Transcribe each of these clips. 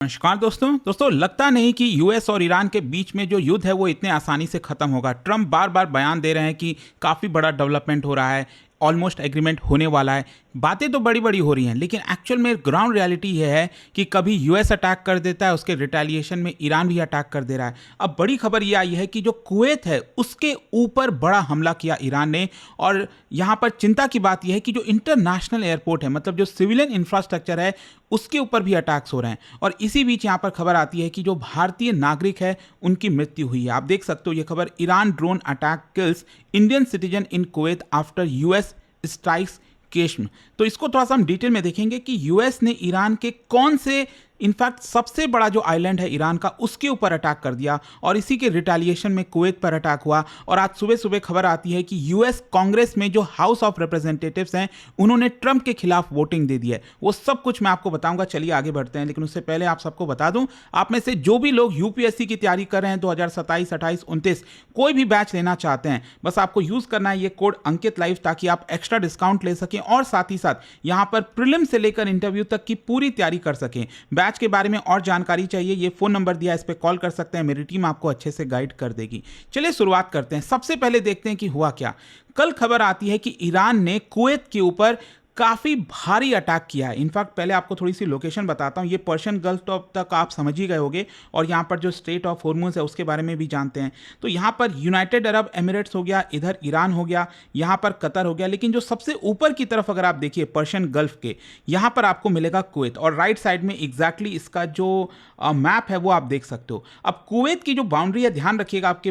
नमस्कार दोस्तों लगता नहीं कि यूएस और ईरान के बीच में जो युद्ध है वो इतने आसानी से खत्म होगा। ट्रंप बार बार बयान दे रहे हैं कि काफ़ी बड़ा डेवलपमेंट हो रहा है, ऑलमोस्ट एग्रीमेंट होने वाला है। बातें तो बड़ी बड़ी हो रही हैं, लेकिन एक्चुअल में ग्राउंड रियलिटी ये है कि कभी यूएस अटैक कर देता है, उसके रिटेलिएशन में ईरान भी अटैक कर दे रहा है। अब बड़ी खबर ये आई है कि जो कुवैत है उसके ऊपर बड़ा हमला किया ईरान ने, और यहाँ पर चिंता की बात यह है कि जो इंटरनेशनल एयरपोर्ट है, मतलब जो सिविलियन इंफ्रास्ट्रक्चर है, उसके ऊपर भी अटैक्स हो रहे हैं। और इसी बीच यहाँ पर खबर आती है कि जो भारतीय नागरिक है उनकी मृत्यु हुई है। आप देख सकते हो ये खबर, Iran drone attack kills Indian citizen in Kuwait after US strikes Qeshm. तो इसको थोड़ा सा हम डिटेल में देखेंगे कि यूएस ने ईरान के कौन से, इनफैक्ट सबसे बड़ा जो आइलैंड है ईरान का, उसके ऊपर अटैक कर दिया, और इसी के रिटेलिएशन में कुवैत पर अटैक हुआ। और आज सुबह सुबह खबर आती है कि यूएस कांग्रेस में जो हाउस ऑफ रिप्रेजेंटेटिव्स हैं उन्होंने ट्रंप के खिलाफ वोटिंग दे दी है। वो सब कुछ मैं आपको बताऊंगा। चलिए आगे बढ़ते हैं, लेकिन उससे पहले आप सबको बता दूं, आप में से जो भी लोग यूपीएससी की तैयारी कर रहे हैं 2027, 28, 29 कोई भी बैच लेना चाहते हैं, बस आपको यूज करना है ये कोड अंकित लाइव, ताकि आप एक्स्ट्रा डिस्काउंट ले सकें और साथ ही साथ यहां पर प्रीलिम से लेकर इंटरव्यू तक की पूरी तैयारी कर सकें। बैच के बारे में और जानकारी चाहिए, ये फोन नंबर दिया है, इस पे कॉल कर सकते हैं, मेरी टीम आपको अच्छे से गाइड कर देगी। चलिए शुरुआत करते हैं। सबसे पहले देखते हैं कि हुआ क्या। कल खबर आती है कि ईरान ने कुवैत के ऊपर काफी भारी अटैक किया है। इनफैक्ट पहले आपको थोड़ी सी लोकेशन बताता हूं। ये पर्शियन गल्फ तक आप समझ ही गए होंगे, और यहां पर जो स्ट्रेट ऑफ हॉर्मुज है उसके बारे में भी जानते हैं। तो यहां पर यूनाइटेड अरब एमिरेट्स हो गया, इधर ईरान हो गया, यहां पर कतर हो गया, लेकिन जो सबसे ऊपर की तरफ अगर आप देखिए पर्शियन गल्फ के, यहां पर आपको मिलेगा कुवैत, और राइट साइड में एग्जैक्टली इसका जो मैप है वो आप देख सकते हो। अब कुवैत की जो बाउंड्री है, ध्यान रखिएगा आपके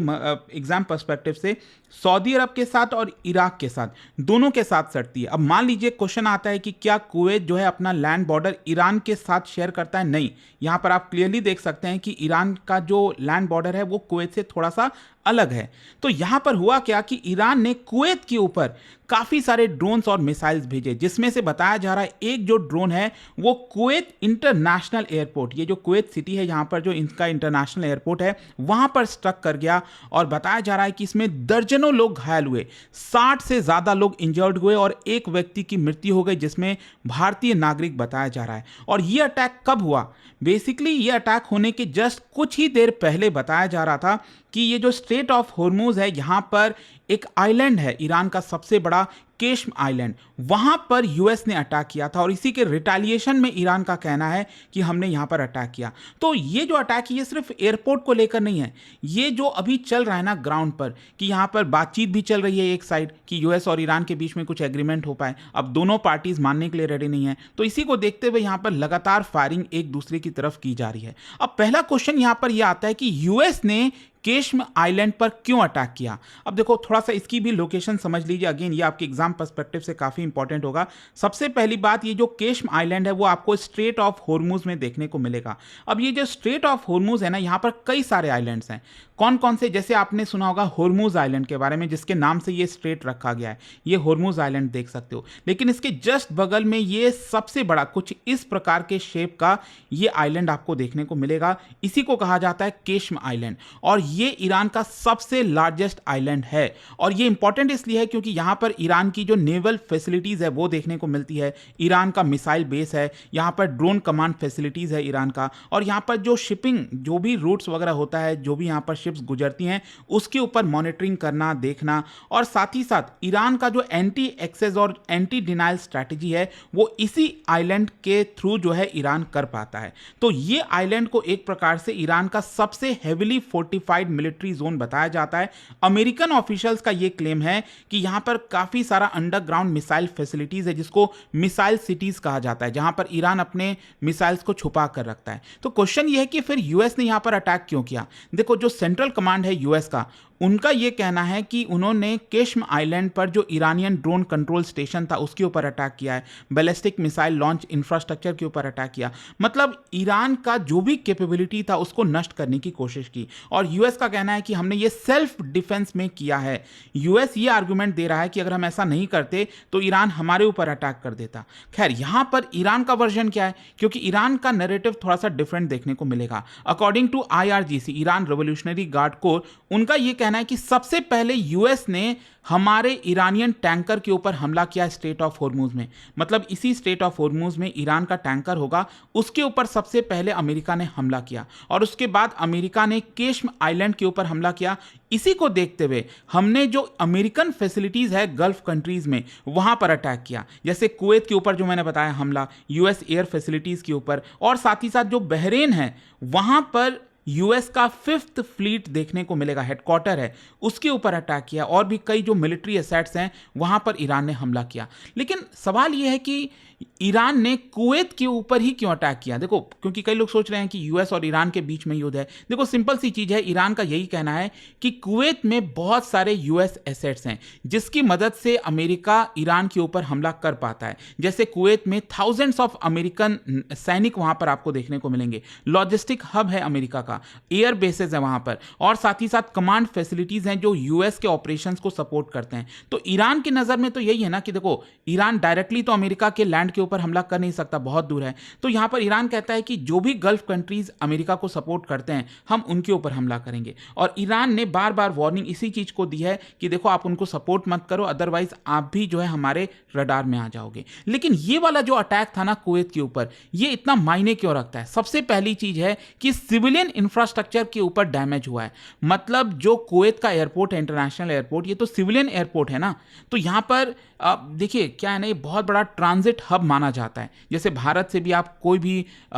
एग्जाम पर्सपेक्टिव से, सऊदी अरब के साथ और इराक के साथ, दोनों के साथ सटती है। अब मान लीजिए क्वेश्चन आता है कि क्या कुवैत जो है अपना लैंड बॉर्डर ईरान के साथ शेयर करता है? नहीं। यहां पर आप क्लियरली देख सकते हैं कि ईरान का जो लैंड बॉर्डर है वो कुवैत से थोड़ा सा अलग है। तो यहां पर हुआ क्या कि ईरान ने कुवैत के ऊपर काफी सारे ड्रोन्स और मिसाइल्स भेजे, जिसमें से बताया जा रहा है एक जो ड्रोन है वो कुवैत इंटरनेशनल एयरपोर्ट, ये जो कुवैत सिटी है यहां पर जो इनका इंटरनेशनल एयरपोर्ट है वहां पर स्ट्रक कर गया। और बताया जा रहा है कि इसमें दर्जनों लोग घायल हुए, 60 से ज्यादा लोग इंजर्ड हुए, और एक व्यक्ति की मृत्यु हो गई जिसमें भारतीय नागरिक बताया जा रहा है। और यह अटैक कब हुआ? बेसिकली ये अटैक होने के जस्ट कुछ ही देर पहले बताया जा रहा था कि ये जो स्ट्रेट ऑफ हॉर्मुज है, यहां पर एक आइलैंड है ईरान का सबसे बड़ा, केश्म आइलैंड, वहां पर यूएस ने अटैक किया था, और इसी के रिटेलिएशन में ईरान का कहना है कि हमने यहां पर अटैक किया। तो ये जो अटैक है ये सिर्फ एयरपोर्ट को लेकर नहीं है, ये जो अभी चल रहा है ना ग्राउंड पर, कि यहां पर बातचीत भी चल रही है एक साइड कि यूएस और ईरान के बीच में कुछ एग्रीमेंट हो पाए। अब दोनों पार्टीज मानने के लिए रेडी नहीं है, तो इसी को देखते हुए यहां पर लगातार फायरिंग एक दूसरे की तरफ की जा रही है। अब पहला क्वेश्चन यहां पर यह आता है कि यूएस ने केश्म आइलैंड पर क्यों अटैक किया? अब देखो थोड़ा सा इसकी भी लोकेशन समझ लीजिए, अगेन ये आपके एग्जाम पर्सपेक्टिव से काफी इंपॉर्टेंट होगा। सबसे पहली बात, ये जो केश्म आइलैंड है वो आपको स्ट्रेट ऑफ हॉर्मुज में देखने को मिलेगा। अब ये जो स्ट्रेट ऑफ हॉर्मुज है ना, यहां पर कई सारे आइलैंड्स हैं। कौन कौन से? जैसे आपने सुना होगा हॉर्मुज आइलैंड के बारे में, जिसके नाम से ये स्ट्रेट रखा गया है, ये हॉर्मुज आइलैंड देख सकते हो। लेकिन इसके जस्ट बगल में ये सबसे बड़ा, कुछ इस प्रकार के शेप का ये आइलैंड आपको देखने को मिलेगा, इसी को कहा जाता है केश्म आइलैंड, और ये ईरान का सबसे लार्जेस्ट आइलैंड है। और ये इंपॉर्टेंट इसलिए है क्योंकि यहां पर ईरान की जो नेवल फैसिलिटीज है वो देखने को मिलती है, ईरान का मिसाइल बेस है, यहां पर ड्रोन कमांड फैसिलिटीज है ईरान का, और यहां पर जो शिपिंग, जो भी रूट्स वगैरह होता है, जो भी यहां पर शिप्स गुजरती हैं, उसके ऊपर मॉनिटरिंग करना, देखना, और साथ ही साथ ईरान का जो एंटी एक्सेस और एंटी डिनाइल स्ट्रैटेजी है वो इसी आइलैंड के थ्रू जो है ईरान कर पाता है। तो ये आइलैंड को एक प्रकार से ईरान का सबसे हेविली फोर्टिफाइड मिलिट्री जोन बताया जाता है। अमेरिकन ऑफिशियल्स का यह क्लेम है कि यहां पर काफी सारा अंडरग्राउंड मिसाइल फैसिलिटीज है, जिसको मिसाइल सिटीज कहा जाता है, जहां पर ईरान अपने मिसाइल्स को छुपा कर रखता है। तो क्वेश्चन यह है कि फिर यूएस ने यहां पर अटैक क्यों किया? देखो, जो सेंट्रल कमांड है यूएस का, उनका यह कहना है कि उन्होंने केश्म आइलैंड पर जो ईरानियन ड्रोन कंट्रोल स्टेशन था उसके ऊपर अटैक किया है, बैलिस्टिक मिसाइल लॉन्च इंफ्रास्ट्रक्चर के ऊपर अटैक किया, मतलब ईरान का जो भी कैपेबिलिटी था उसको नष्ट करने की कोशिश की। और यूएस का कहना है कि हमने ये सेल्फ डिफेंस में किया है। यूएस ये आर्गुमेंट दे रहा है कि अगर हम ऐसा नहीं करते तो ईरान हमारे ऊपर अटैक कर देता। खैर, यहां पर ईरान का वर्जन क्या है, क्योंकि ईरान का नैरेटिव थोड़ा सा डिफरेंट देखने को मिलेगा। According to IRGC, Iran revolutionary guard corps, उनका यह कहना है कि सबसे पहले यूएस ने हमारे ईरानियन टैंकर के ऊपर हमला किया स्ट्रेट ऑफ हॉर्मुज में। मतलब इसी स्ट्रेट ऑफ हॉर्मुज में ईरान का टैंकर होगा, उसके ऊपर सबसे पहले अमेरिका ने हमला किया और उसके बाद अमेरिका ने केश्म आइलैंड के ऊपर हमला किया। इसी को देखते हुए हमने जो अमेरिकन फैसिलिटीज है गल्फ कंट्रीज में वहां पर अटैक किया, जैसे कुवैत के ऊपर जो मैंने बताया हमला, यूएस एयर फैसिलिटीज के ऊपर, और साथ ही साथ जो बहरेन है वहां पर यूएस का 5th फ्लीट देखने को मिलेगा, हेडक्वार्टर है, उसके ऊपर अटैक किया, और भी कई जो मिलिट्री एसेट्स हैं वहां पर ईरान ने हमला किया। लेकिन सवाल यह है कि ईरान ने कुवैत के ऊपर ही क्यों अटैक किया? देखो, क्योंकि कई लोग सोच रहे हैं कि यूएस और ईरान के बीच में युद्ध है। देखो, सिंपल सी चीज है, ईरान का यही कहना है कि कुवैत में बहुत सारे यूएस एसेट्स हैं जिसकी मदद से अमेरिका ईरान के ऊपर हमला कर पाता है। जैसे कुवैत में थाउजेंड्स ऑफ अमेरिकन सैनिक वहां पर आपको देखने को मिलेंगे, लॉजिस्टिक हब है अमेरिका का, एयर बेसेस है वहां पर, और साथ ही साथ कमांड फैसिलिटीज हैं जो यूएस के ऑपरेशंस को सपोर्ट करते हैं। तो ईरान की नजर में तो यही है ना कि देखो, ईरान डायरेक्टली तो अमेरिका के लैंड के ऊपर हमला कर नहीं सकता, बहुत दूर है। तो यहां पर ईरान कहता है कि जो भी गल्फ कंट्रीज अमेरिका को सपोर्ट करते हैं हम उनके ऊपर हमला करेंगे। और ईरान ने बार बार वार्निंग इसी चीज को दी है कि देखो, आप उनको सपोर्ट मत करो, अदरवाइज आप भी जो है हमारे रडार में आ जाओगे। लेकिन ये वाला जो अटैक था ना कुवैत के ऊपर, ये इतना मायने क्यों रखता है? सबसे पहली चीज है कि सिविलियन इंफ्रास्ट्रक्चर के ऊपर डैमेज हुआ है। मतलब जो कुवैत का एयरपोर्ट है, इंटरनेशनल एयरपोर्ट, ये तो सिविलियन एयरपोर्ट है ना। तो यहां पर देखिए क्या है ना, ये बहुत बड़ा ट्रांजिट हब माना जाता है। जैसे भारत से भी आप कोई भी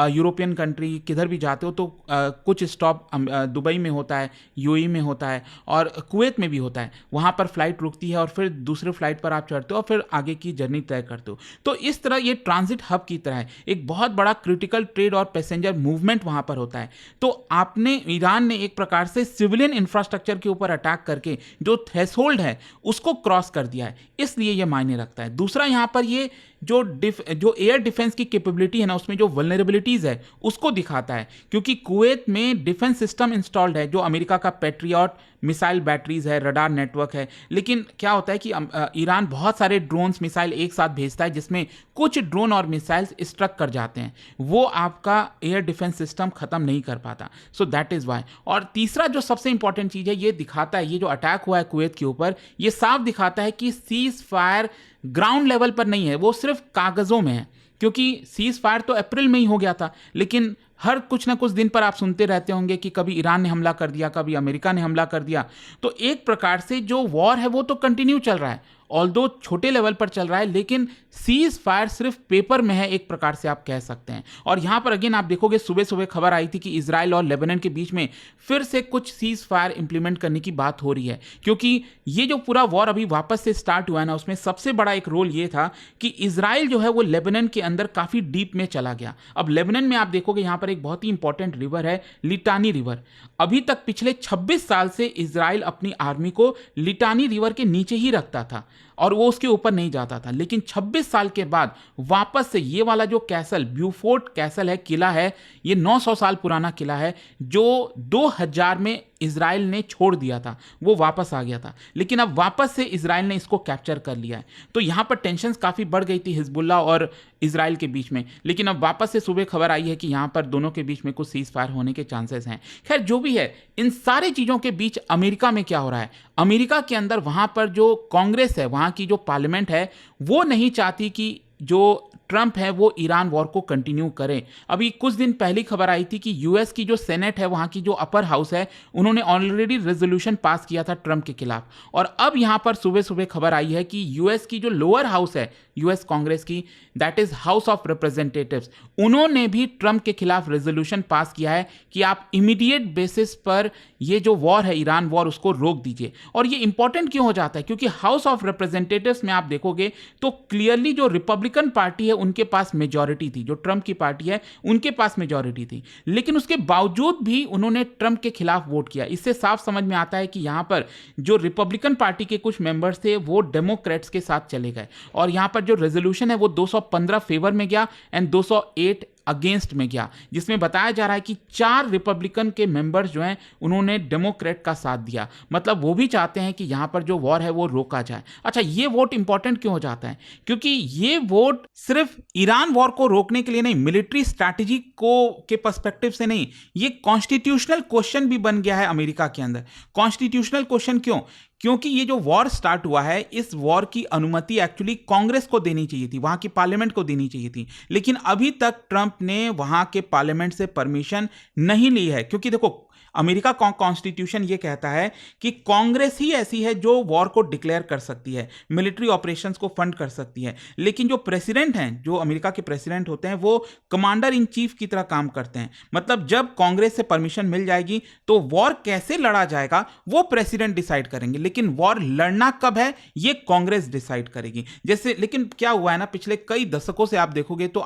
यूरोपियन कंट्री किधर भी जाते हो तो कुछ स्टॉप दुबई में होता है, यूएई में होता है, और कुवैत में भी होता है। वहाँ पर फ्लाइट रुकती है और फिर दूसरे फ्लाइट पर आप चढ़ते हो और फिर आगे की जर्नी तय करते हो। तो इस तरह ये ट्रांजिट हब की तरह है, एक बहुत बड़ा क्रिटिकल ट्रेड और पैसेंजर मूवमेंट वहाँ पर होता है। तो आपने, ईरान ने एक प्रकार से सिविलियन इंफ्रास्ट्रक्चर के ऊपर अटैक करके जो थ्रेशोल्ड है उसको क्रॉस कर दिया है, इसलिए यह मायने रखता है। दूसरा, यहाँ पर ये जो एयर डिफेंस की कैपेबिलिटी है ना, उसमें जो वल्नरेबिलिटीज है उसको दिखाता है, क्योंकि कुवैत में डिफेंस सिस्टम इंस्टॉल्ड है, जो अमेरिका का पैट्रियट मिसाइल बैटरीज है, रडार नेटवर्क है। लेकिन क्या होता है कि ईरान बहुत सारे ड्रोन्स मिसाइल एक साथ भेजता है, जिसमें कुछ ड्रोन और मिसाइल्स स्ट्रक कर जाते हैं, वो आपका एयर डिफेंस सिस्टम खत्म नहीं कर पाता। So that is why. और तीसरा जो सबसे इंपॉर्टेंट चीज है, ये दिखाता है, ये जो अटैक हुआ है कुवैत के ऊपर, ये साफ दिखाता है कि सीज फायर ग्राउंड लेवल पर नहीं है, वो सिर्फ कागजों में है। क्योंकि सीज फायर तो अप्रैल में ही हो गया था, लेकिन हर कुछ ना कुछ दिन पर आप सुनते रहते होंगे कि कभी ईरान ने हमला कर दिया, कभी अमेरिका ने हमला कर दिया। तो एक प्रकार से जो वॉर है वो तो कंटिन्यू चल रहा है, ऑल्दो छोटे लेवल पर चल रहा है, लेकिन सीज फायर सिर्फ पेपर में है, एक प्रकार से आप कह सकते हैं। और यहां पर अगेन आप देखोगे, सुबह सुबह खबर आई थी कि इजराइल और लेबनान के बीच में फिर से कुछ सीज फायर इंप्लीमेंट करने की बात हो रही है, क्योंकि ये जो पूरा वॉर अभी वापस से स्टार्ट हुआ है ना, उसमें सबसे बड़ा एक रोल ये था कि इजराइल जो है वो लेबनान के अंदर काफी डीप में चला गया। अब लेबनान में आप देखोगे यहां पर एक बहुत ही इंपॉर्टेंट रिवर है, लिटानी रिवर। अभी तक पिछले 26 साल से इजराइल अपनी आर्मी को लिटानी रिवर के नीचे ही रखता था और वो उसके ऊपर नहीं जाता था। लेकिन 26 साल के बाद वापस से ये वाला जो कैसल, ब्यूफोर्ट कैसल है, किला है, ये 900 साल पुराना किला है, जो 2000 में इजराइल ने छोड़ दिया था, वो वापस आ गया था। लेकिन अब वापस से इजराइल ने इसको कैप्चर कर लिया है। तो यहां पर टेंशंस काफी बढ़ गई थी हिजबुल्लाह और इजराइल के बीच में, लेकिन अब वापस से सुबह खबर आई है कि यहां पर दोनों के बीच में कुछ सीज फायर होने के चांसेस हैं। खैर, जो भी है, इन सारी चीजों के बीच अमेरिका में क्या हो रहा है? अमेरिका के अंदर वहां पर जो कांग्रेस है, वहां की जो पार्लियामेंट है, वो नहीं चाहती कि जो ट्रंप है वो ईरान वॉर को कंटिन्यू करे। अभी कुछ दिन पहले खबर आई थी कि यूएस की जो सेनेट है, वहां की जो अपर हाउस है, उन्होंने ऑलरेडी रेजोल्यूशन पास किया था ट्रंप के खिलाफ। और अब यहां पर सुबह सुबह खबर आई है कि यूएस की जो लोअर हाउस है, यूएस कांग्रेस की, that is house of representatives, उन्होंने भी ट्रंप के खिलाफ रेजोल्यूशन पास किया है कि आप इमीडिएट बेसिस पर ये जो वॉर है, ईरान वॉर, उसको रोक दीजिए। और ये इंपॉर्टेंट क्यों हो जाता है? क्योंकि हाउस ऑफ रिप्रेजेंटेटिव्स में आप देखोगे तो क्लियरली जो रिपब्लिकन पार्टी है उनके पास मेजॉरिटी थी, जो ट्रंप की पार्टी है उनके पास मेजॉरिटी थी, लेकिन उसके बावजूद भी उन्होंने ट्रंप के खिलाफ वोट किया। इससे साफ समझ में आता है कि यहां पर जो रिपब्लिकन पार्टी के कुछ मेंबर्स थे वो डेमोक्रेट्स के साथ चले गए, और यहां पर जो रेजोल्यूशन है वो 215 फेवर में गया एंड 208 अगेंस्ट में गया, जिसमें बताया जा रहा है कि 4 रिपब्लिकन के मेंबर्स जो हैं उन्होंने डेमोक्रेट का साथ दिया। मतलब वो भी चाहते हैं कि यहाँ पर जो वॉर है वो रोका जाए। अच्छा, ये वोट इंपॉर्टेंट क्यों हो जाता है? क्योंकि ये वोट सिर्फ ईरान वॉर को रोकने के लिए नहीं, मिलिट्री स्ट्रैटेजी को के पर्सपेक्टिव से नहीं, ये कॉन्स्टिट्यूशनल क्वेश्चन भी बन गया है अमेरिका के अंदर। कॉन्स्टिट्यूशनल क्वेश्चन क्यों? क्योंकि ये जो वॉर स्टार्ट हुआ है, इस वॉर की अनुमति एक्चुअली कांग्रेस को देनी चाहिए थी, वहां की पार्लियामेंट को देनी चाहिए थी, लेकिन अभी तक ट्रंप ने वहां के पार्लियामेंट से परमिशन नहीं ली है। क्योंकि देखो, अमेरिका कॉन्स्टिट्यूशन ये कहता है कि कांग्रेस ही ऐसी है जो वॉर को डिक्लेयर कर सकती है, मिलिट्री ऑपरेशंस को फंड कर सकती है, लेकिन जो प्रेसिडेंट हैं, जो अमेरिका के प्रेसिडेंट होते हैं, वो कमांडर इन चीफ की तरह काम करते हैं। मतलब जब कांग्रेस से परमिशन मिल जाएगी तो वॉर कैसे लड़ा जाएगा वो प्रेसिडेंट डिसाइड करेंगे, लेकिन वॉर लड़ना कब है ये कांग्रेस डिसाइड करेगी। जैसे, लेकिन क्या हुआ है ना, पिछले कई दशकों से आप देखोगे तो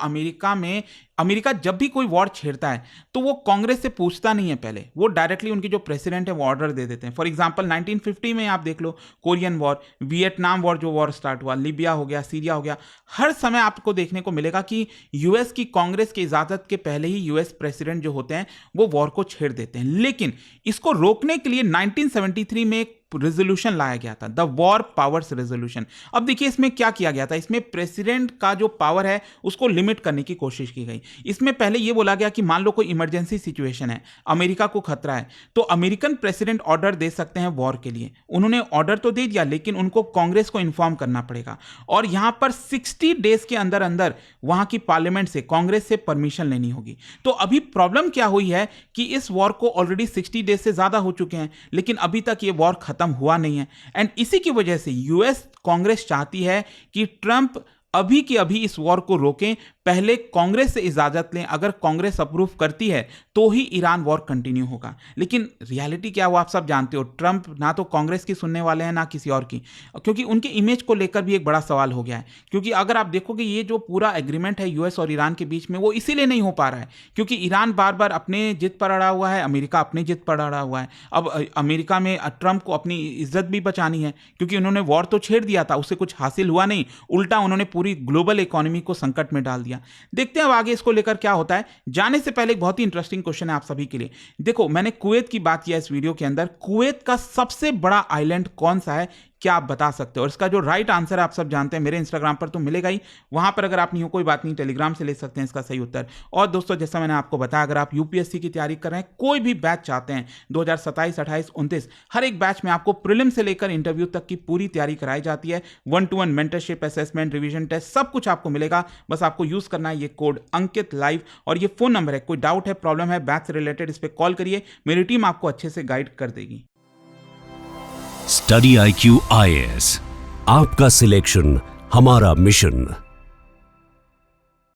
अमेरिका जब भी कोई वॉर छेड़ता है तो वो कांग्रेस से पूछता नहीं है, पहले वो डायरेक्टली उनके जो प्रेसिडेंट है वो ऑर्डर दे देते हैं। फॉर एग्जांपल 1950 में आप देख लो, कोरियन वॉर, वियतनाम वॉर जो वॉर स्टार्ट हुआ, लीबिया हो गया, सीरिया हो गया, हर समय आपको देखने को मिलेगा कि यूएस की कांग्रेस की इजाजत के पहले ही यूएस प्रेसिडेंट जो होते हैं वो वॉर को छेड़ देते हैं। लेकिन इसको रोकने के लिए 1973 में एक रेजोल्यूशन लाया गया था, द वॉर पावर्स रेजोल्यूशन। अब देखिए इसमें क्या किया गया था, इसमें प्रेसिडेंट का जो पावर है उसको लिमिट करने की कोशिश की गई। इसमें पहले यह बोला गया कि मान लो कोई इमरजेंसी सिचुएशन है, अमेरिका को खतरा है, तो अमेरिकन प्रेसिडेंट ऑर्डर दे सकते हैं वॉर के लिए। उन्होंने ऑर्डर तो दे दिया, लेकिन उनको कांग्रेस को इन्फॉर्म करना पड़ेगा, और यहां पर 60 डेज के अंदर अंदर वहां की पार्लियामेंट से, कांग्रेस से परमिशन लेनी होगी। तो अभी प्रॉब्लम क्या हुई है कि इस वॉर को ऑलरेडी 60 डेज से ज्यादा हो चुके हैं, लेकिन अभी तक ये वॉर खत्म हुआ नहीं है। एंड इसी की वजह से यूएस कांग्रेस चाहती है कि ट्रंप अभी के अभी इस वॉर को रोकें, पहले कांग्रेस से इजाजत लें। अगर कांग्रेस अप्रूव करती है तो ही ईरान वॉर कंटिन्यू होगा। लेकिन रियलिटी क्या वो आप सब जानते हो, ट्रंप ना तो कांग्रेस की सुनने वाले हैं ना किसी और की, क्योंकि उनके इमेज को लेकर भी एक बड़ा सवाल हो गया है। क्योंकि अगर आप देखोगे ये जो पूरा एग्रीमेंट है यूएस और ईरान के बीच में, वो इसीलिए नहीं हो पा रहा है क्योंकि ईरान बार बार अपने जिद पर अड़ा हुआ है, अमेरिका अपनी जिद पर अड़ा हुआ है। अब अमेरिका में ट्रंप को अपनी इज्जत भी बचानी है, क्योंकि उन्होंने वॉर तो छेड़ दिया था, उससे कुछ हासिल हुआ नहीं, उल्टा उन्होंने पूरी ग्लोबल इकोनॉमी को संकट में डाल दिया। देखते हैं अब आगे इसको लेकर क्या होता है। जाने से पहले एक बहुत ही इंटरेस्टिंग क्वेश्चन है आप सभी के लिए। देखो, मैंने कुवैत की बात किया इस वीडियो के अंदर। कुवैत का सबसे बड़ा आइलैंड कौन सा है, क्या आप बता सकते हो? और इसका जो राइट आंसर है आप सब जानते हैं, मेरे इंस्टाग्राम पर तो मिलेगा ही, वहां पर अगर आप नहीं हो कोई बात नहीं, टेलीग्राम से ले सकते हैं इसका सही उत्तर। और दोस्तों, जैसा मैंने आपको बताया, अगर आप यूपीएससी की तैयारी कर रहे हैं, कोई भी बैच चाहते हैं 2027, 28, 29, हर एक बैच में आपको प्रीलिम से लेकर इंटरव्यू तक की पूरी तैयारी कराई जाती है। 1-to-1 mentorship, assessment, revision test, सब कुछ आपको मिलेगा। बस आपको यूज करना है ये कोड अंकित लाइव, और ये फोन नंबर है। कोई डाउट है, प्रॉब्लम है बैच से रिलेटेड, इस पर कॉल करिए, मेरी टीम आपको अच्छे से गाइड कर देगी। स्टडी IQ IAS, आपका सिलेक्शन हमारा मिशन।